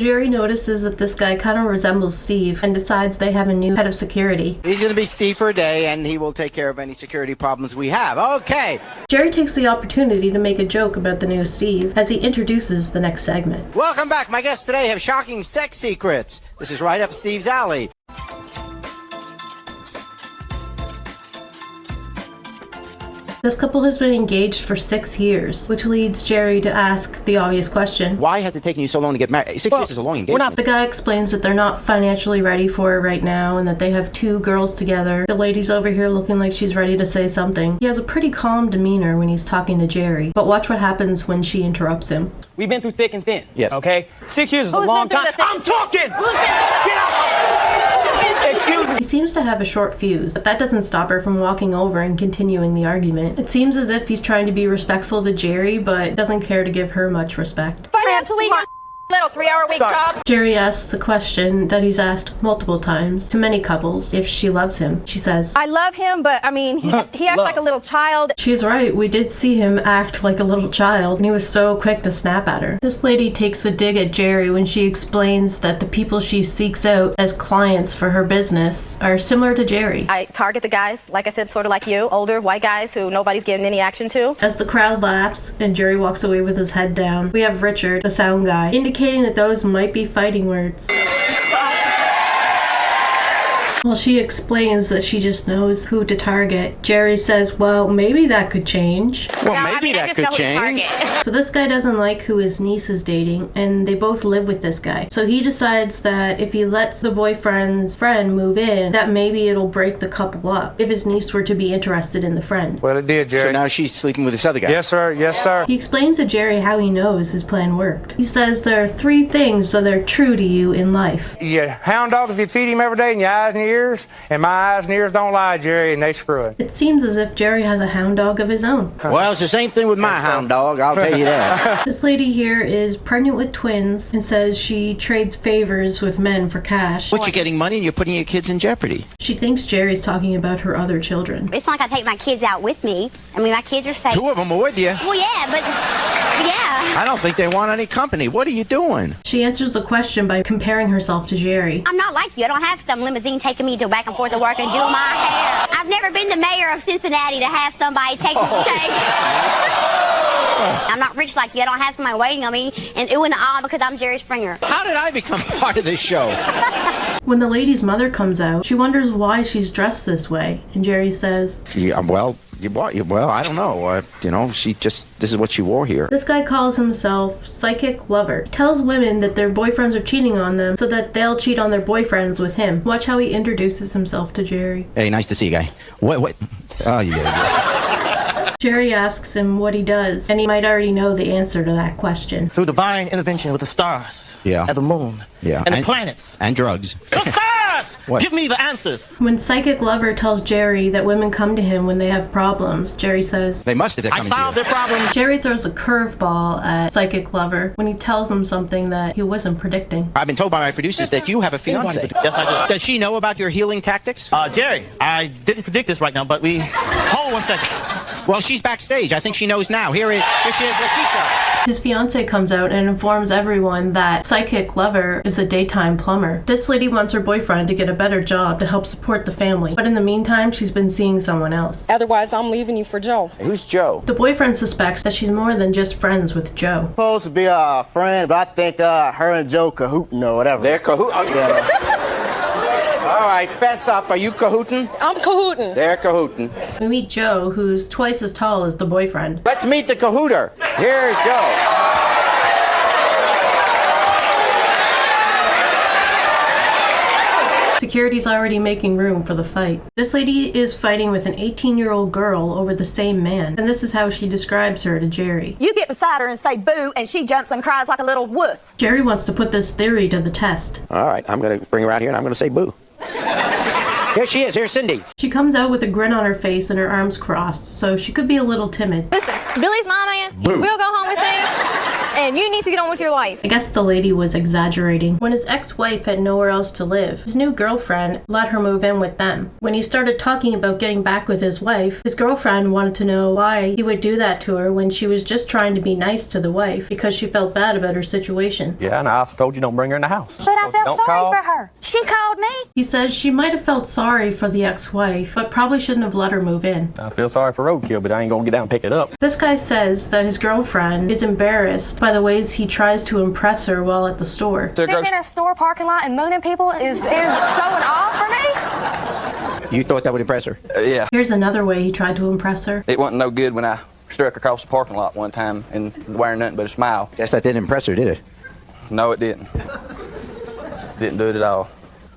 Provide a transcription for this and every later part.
Jerry notices that this guy kind of resembles Steve and decides they have a new head of security. He's going to be Steve for a day, and he will take care of any security problems we have. Okay. Jerry takes the opportunity to make a joke about the new Steve as he introduces the next segment. Welcome back. My guests today have shocking sex secrets. This is right up Steve's alley. This couple has been engaged for 6 years, which leads Jerry to ask the obvious question. Why has it taken you so long to get married? 6 years is a long engagement. The guy explains that they're not financially ready for it right now and that they have 2 girls together. The lady's over here looking like she's ready to say something. He has a pretty calm demeanor when he's talking to Jerry, but watch what happens when she interrupts him. We've been through thick and thin. Yes. Okay? 6 years is a long time. I'm talking! Get out! Excuse me. He seems to have a short fuse, but that doesn't stop her from walking over and continuing the argument. It seems as if he's trying to be respectful to Jerry, but doesn't care to give her much respect. Financially, little 3-hour-a-week job. Jerry asks a question that he's asked multiple times to many couples if she loves him. She says, I love him, but I mean, he acts like a little child. She's right, we did see him act like a little child, and he was so quick to snap at her. This lady takes a dig at Jerry when she explains that the people she seeks out as clients for her business are similar to Jerry. I target the guys, like I said, sort of like you, older white guys who nobody's giving any action to. As the crowd laughs and Jerry walks away with his head down, we have Richard, the sound guy, indicating that those might be fighting words. Well, she explains that she just knows who to target. Jerry says, well, maybe that could change. Well, maybe that could change. So this guy doesn't like who his niece is dating, and they both live with this guy. So he decides that if he lets the boyfriend's friend move in, that maybe it'll break the couple up if his niece were to be interested in the friend. Well, it did, Jerry. So now she's sleeping with this other guy. Yes, sir. Yes, sir. He explains to Jerry how he knows his plan worked. He says there are 3 things that are true to you in life. You hound dog if you feed him every day in your eyes and ears, and my eyes and ears don't lie, Jerry, and they screw it. It seems as if Jerry has a hound dog of his own. Well, it's the same thing with my hound dog, I'll tell you that. This lady here is pregnant with twins and says she trades favors with men for cash. But you're getting money and you're putting your kids in jeopardy. She thinks Jerry's talking about her other children. It's not like I take my kids out with me. I mean, my kids are safe. 2 of them are with you. Well, yeah, but yeah. I don't think they want any company. What are you doing? She answers the question by comparing herself to Jerry. I'm not like you. I don't have some limousine taking me to back and forth to work and do my hair. I've never been the mayor of Cincinnati to have somebody take me. I'm not rich like you. I don't have somebody waiting on me and ooh and ah because I'm Jerry Springer. How did I become part of this show? When the lady's mother comes out, she wonders why she's dressed this way. And Jerry says, Well, I don't know. This is what she wore here. This guy calls himself Psychic Lover. He tells women that their boyfriends are cheating on them so that they'll cheat on their boyfriends with him. Watch how he introduces himself to Jerry. Hey, nice to see you, guy. What? Oh, you gotta Jerry asks him what he does, and he might already know the answer to that question. Through divine intervention with the stars. Yeah. And the moon. Yeah. And the planets. And drugs. The stars! What? Give me the answers. When Psychic Lover tells Jerry that women come to him when they have problems, Jerry says, They must have I solved their problems. Jerry throws a curveball at Psychic Lover when he tells him something that he wasn't predicting. I've been told by my producers that you have a fiance. Yes, I do. Does she know about your healing tactics? Jerry, I didn't predict this right now, but hold 1 second. Well, she's backstage. I think she knows now. Here she is, Lakeisha. His fiance comes out and informs everyone that Psychic Lover is a daytime plumber. This lady wants her boyfriend to get a better job to help support the family, but in the meantime, she's been seeing someone else. Otherwise, I'm leaving you for Joe. Who's Joe? The boyfriend suspects that she's more than just friends with Joe. Supposed to be a friend, but I think her and Joe cahooting or whatever. They're cahooting. All right, fess up. Are you cahooting? I'm cahooting. They're cahooting. We meet Joe, who's twice as tall as the boyfriend. Let's meet the cahooter. Here's Joe. Security's already making room for the fight. This lady is fighting with an 18-year-old girl over the same man, and this is how she describes her to Jerry. You get beside her and say boo, and she jumps and cries like a little wuss. Jerry wants to put this theory to the test. All right, I'm going to bring her out here and I'm going to say boo. Here she is. Here's Cindy. She comes out with a grin on her face and her arms crossed, so she could be a little timid. Listen, Billy's my man. Boo. We'll go home with me. And you need to get on with your life. I guess the lady was exaggerating. When his ex-wife had nowhere else to live, his new girlfriend let her move in with them. When he started talking about getting back with his wife, his girlfriend wanted to know why he would do that to her when she was just trying to be nice to the wife because she felt bad about her situation. Yeah, and I also told you don't bring her in the house. But I felt sorry for her. She called me. He says she might have felt sorry for the ex-wife, but probably shouldn't have let her move in. I feel sorry for roadkill, but I ain't gonna get down and pick it up. This guy says that his girlfriend is embarrassed by the ways he tries to impress her while at the store. Sitting in a store parking lot and mooning people is showing off for me. You thought that would impress her? Yeah. Here's another way he tried to impress her. It wasn't no good when I struck across the parking lot one time and wearing nothing but a smile. Guess that didn't impress her, did it? No, it didn't. Didn't do it at all.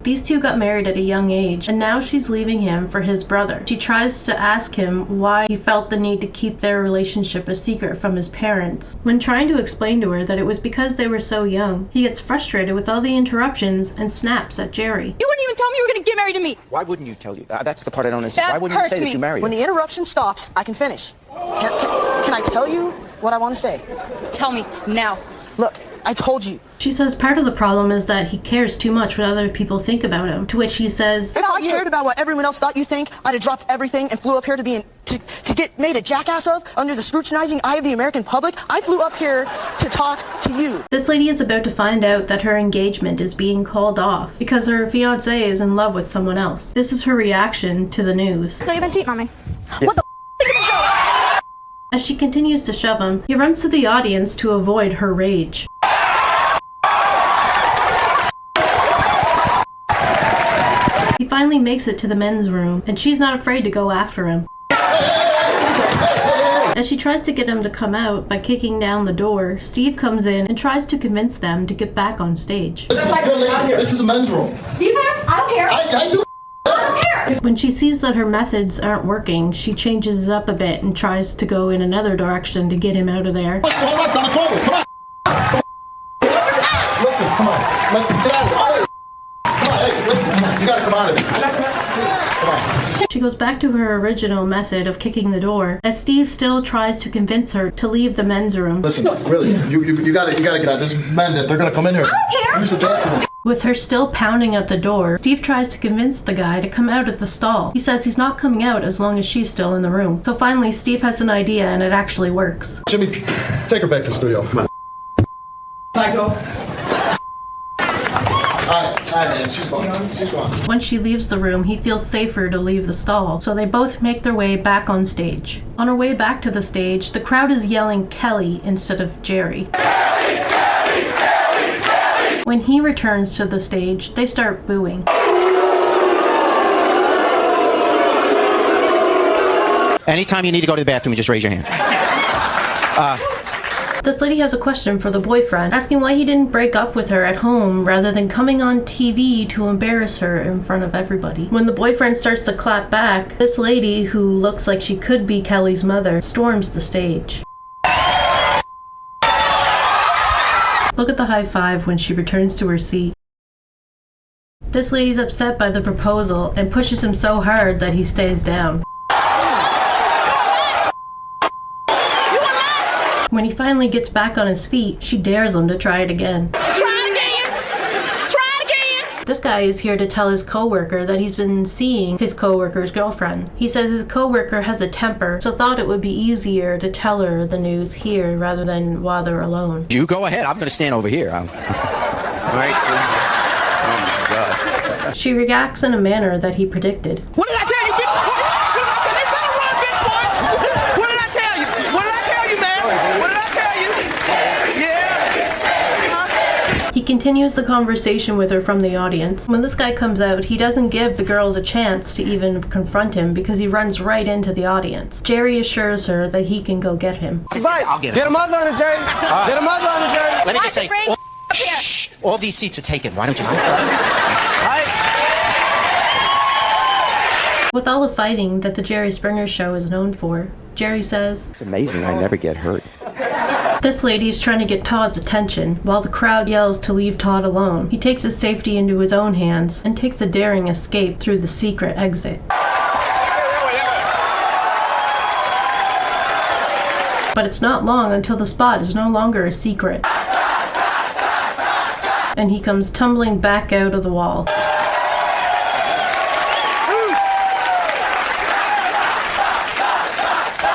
These two got married at a young age, and now she's leaving him for his brother. She tries to ask him why he felt the need to keep their relationship a secret from his parents. When trying to explain to her that it was because they were so young, he gets frustrated with all the interruptions and snaps at Jerry. You wouldn't even tell me you were going to get married to me. Why wouldn't you tell you? That's the part I don't understand. That Why wouldn't you hurts say me. that you married When her? the interruption stops, I can finish. Can I tell you what I want to say? Tell me now. Look, I told you. She says part of the problem is that he cares too much what other people think about him, to which he says, If I cared about what everyone else thought you think, I'd have dropped everything and flew up here to get made a jackass of under the scrutinizing eye of the American public. I flew up here to talk to you. This lady is about to find out that her engagement is being called off because her fiancé is in love with someone else. This is her reaction to the news. So you've been cheating on me? Yes. What the As she continues to shove him, he runs to the audience to avoid her rage. He finally makes it to the men's room, and she's not afraid to go after him. As she tries to get him to come out by kicking down the door, Steve comes in and tries to convince them to get back on stage. This is a men's room. Do you care? I don't care. I do. When she sees that her methods aren't working, she changes up a bit and tries to go in another direction to get him out of there. Hold on, Donna, come on. Listen, come on. Let's get out of here. Come on, hey, listen, come on. You gotta come out of here. Come on. She goes back to her original method of kicking the door, as Steve still tries to convince her to leave the men's room. Listen, really, you gotta get out. There's men that they're gonna come in here. I don't care. Use the bathroom. With her still pounding at the door, Steve tries to convince the guy to come out at the stall. He says he's not coming out as long as she's still in the room. So finally, Steve has an idea and it actually works. Jimmy, take her back to the studio. Come on. Psycho. All right, man, she's gone. She's gone. Once she leaves the room, he feels safer to leave the stall, so they both make their way back on stage. On her way back to the stage, the crowd is yelling Kelly instead of Jerry. When he returns to the stage, they start booing. Anytime you need to go to the bathroom, just raise your hand. This lady has a question for the boyfriend, asking why he didn't break up with her at home rather than coming on TV to embarrass her in front of everybody. When the boyfriend starts to clap back, this lady, who looks like she could be Kelly's mother, storms the stage. Look at the high five when she returns to her seat. This lady's upset by the proposal and pushes him so hard that he stays down. When he finally gets back on his feet, she dares him to try it again. Try again. Try again. This guy is here to tell his coworker that he's been seeing his coworker's girlfriend. He says his coworker has a temper, so thought it would be easier to tell her the news here rather than while they're alone. You go ahead. I'm going to stand over here. All right, sir. Oh, my God. She reacts in a manner that he predicted. What did I tell you, bitch? What did I tell you? They better run, bitch, boy. What did I tell you? What did I tell you, man? What did I tell you? Yeah. He continues the conversation with her from the audience. When this guy comes out, he doesn't give the girls a chance to even confront him because he runs right into the audience. Jerry assures her that he can go get him. I'll get him. Get a mother on the Jerry. Get a mother on the Jerry. Let me just say, shh, all these seats are taken. Why don't you sit With all the fighting that the Jerry Springer Show is known for, Jerry says, It's amazing I never get hurt. this lady is trying to get Todd's attention while the crowd yells to leave Todd alone. He takes his safety into his own hands and takes a daring escape through the secret exit. But it's not long until the spot is no longer a secret. And he comes tumbling back out of the wall.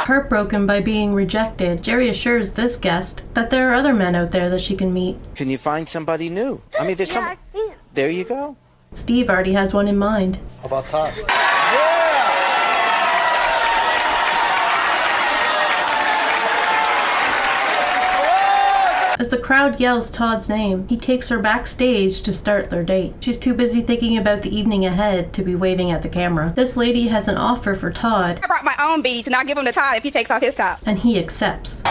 Heartbroken by being rejected, Jerry assures this guest that there are other men out there that she can meet. Can you find somebody new? I mean, there's some... There you go. Steve already has one in mind. How about Todd? As the crowd yells Todd's name, he takes her backstage to start their date. She's too busy thinking about the evening ahead to be waving at the camera. This lady has an offer for Todd. I brought my own beads and I'll give them to Todd if he takes off his top. And he accepts.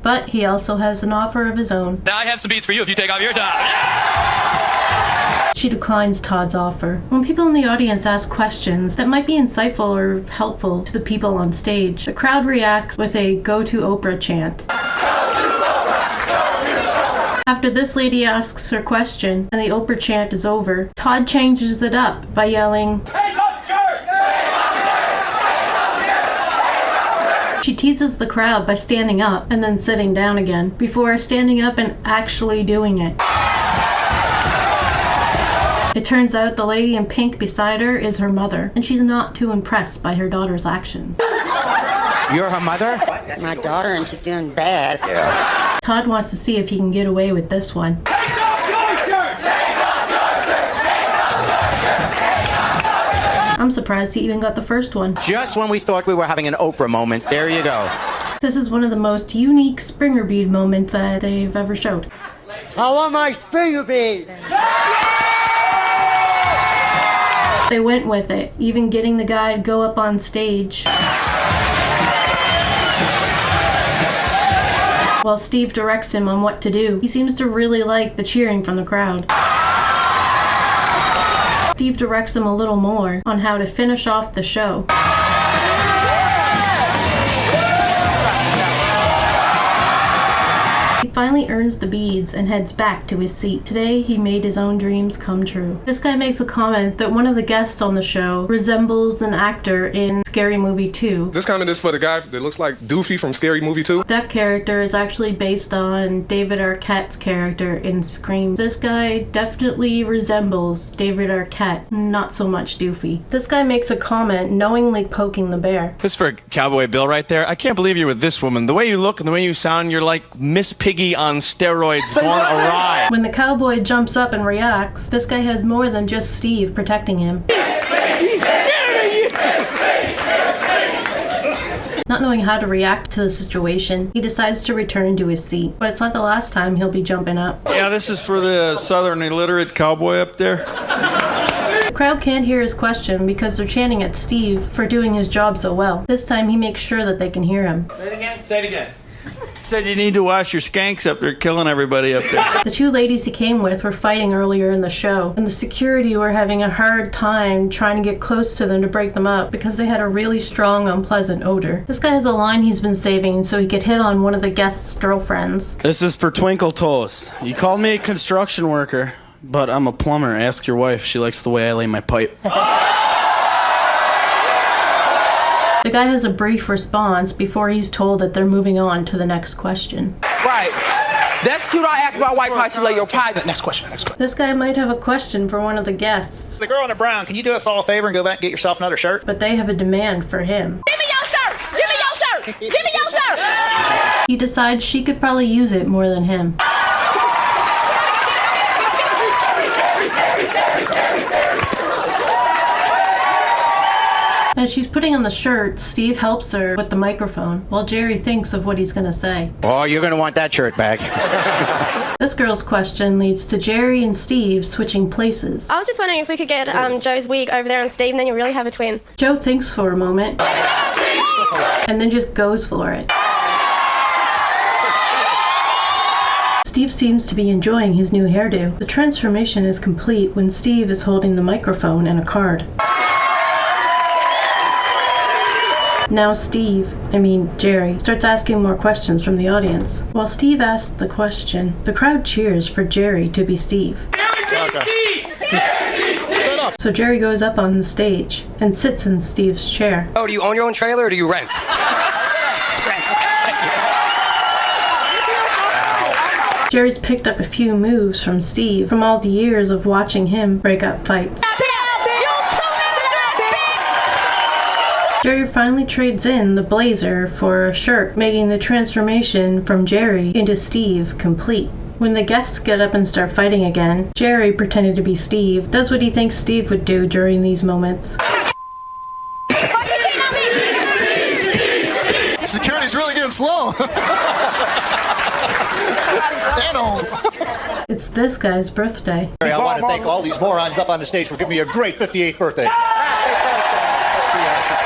But he also has an offer of his own. Now I have some beats for you if you take off your top. Yeah! She declines Todd's offer. When people in the audience ask questions that might be insightful or helpful to the people on stage, the crowd reacts with a "Go to Oprah" chant. After this lady asks her question and the Oprah chant is over, Todd changes it up by yelling, "Take off shirt! She teases the crowd by standing up and then sitting down again, before standing up and actually doing it. It turns out the lady in pink beside her is her mother, and she's not too impressed by her daughter's actions. You're her mother? My daughter, and she's doing bad. Yeah. Todd wants to see if he can get away with this one. I'm surprised he even got the first one. Just when we thought we were having an Oprah moment, there you go. This is one of the most unique Springer bead moments that they've ever showed. I want my Springer bead! They went with it, even getting the guy to go up on stage. While Steve directs him on what to do, he seems to really like the cheering from the crowd. Steve directs him a little more on how to finish off the show. He finally earns the beads and heads back to his seat. Today, he made his own dreams come true. This guy makes a comment that one of the guests on the show resembles an actor in Scary Movie 2. This comment is for the guy that looks like Doofy from Scary Movie 2. That character is actually based on David Arquette's character in Scream. This guy definitely resembles David Arquette, not so much Doofy. This guy makes a comment knowingly poking the bear. This is for Cowboy Bill right there. I can't believe you're with this woman. The way you look and the way you sound, you're like Miss Piggy on steroids gone awry. When the cowboy jumps up and reacts, this guy has more than just Steve protecting him. He's scared of you! Not knowing how to react to the situation, he decides to return to his seat. But it's not the last time he'll be jumping up. Yeah, this is for the southern illiterate cowboy up there. The crowd can't hear his question because they're chanting at Steve for doing his job so well. This time he makes sure that they can hear him. Say it again. Say it again. Said you need to wash your skanks up there, killing everybody up there. The two ladies he came with were fighting earlier in the show, and the security were having a hard time trying to get close to them to break them up because they had a really strong, unpleasant odor. This guy has a line he's been saving so he could hit on one of the guests' girlfriends. This is for Twinkle Toes. You called me a construction worker, but I'm a plumber. Ask your wife. She likes the way I lay my pipe. The guy has a brief response before he's told that they're moving on to the next question. Right. That's cute. I asked my wife how she lay your pipe. Next question. This guy might have a question for one of the guests. The girl in the brown, can you do us all a favor and go back and get yourself another shirt? But they have a demand for him. Give me your shirt! Give me your shirt! Give me your shirt! He decides she could probably use it more than him. As she's putting on the shirt, Steve helps her with the microphone, while Jerry thinks of what he's going to say. Oh, you're going to want that shirt back. This girl's question leads to Jerry and Steve switching places. I was just wondering if we could get Joe's wig over there on Steve, and then you really have a twin. Joe thinks for a moment, and then just goes for it. Steve seems to be enjoying his new hairdo. The transformation is complete when Steve is holding the microphone and a card. Now Jerry, starts asking more questions from the audience. While Steve asks the question, the crowd cheers for Jerry to be Steve. Jerry be Steve! Jerry be Steve! up. So Jerry goes up on the stage and sits in Steve's chair. Oh, do you own your own trailer or do you rent? Jerry's picked up a few moves from Steve from all the years of watching him break up fights. Jerry finally trades in the blazer for a shirt, making the transformation from Jerry into Steve complete. When the guests get up and start fighting again, Jerry, pretending to be Steve, does what he thinks Steve would do during these moments. Security's really getting slow. It's this guy's birthday. I want to thank all these morons up on the stage for giving me a great 58th birthday.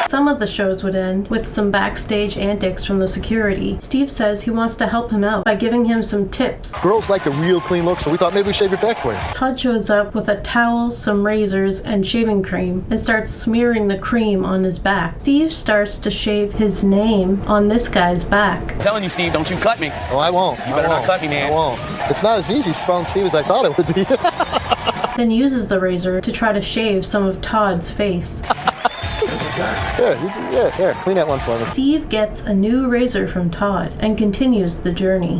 Some of the shows would end with some backstage antics from the security. Steve says he wants to help him out by giving him some tips. Girls like the real clean look, so we thought maybe we shave your back for you. Todd shows up with a towel, some razors, and shaving cream and starts smearing the cream on his back. Steve starts to shave his name on this guy's back. I'm telling you, Steve, don't you cut me. Oh, I won't. You better not cut me, man. I won't. It's not as easy spelling Steve as I thought it would be. Then uses the razor to try to shave some of Todd's face. Here, clean that one for me. Steve gets a new razor from Todd and continues the journey.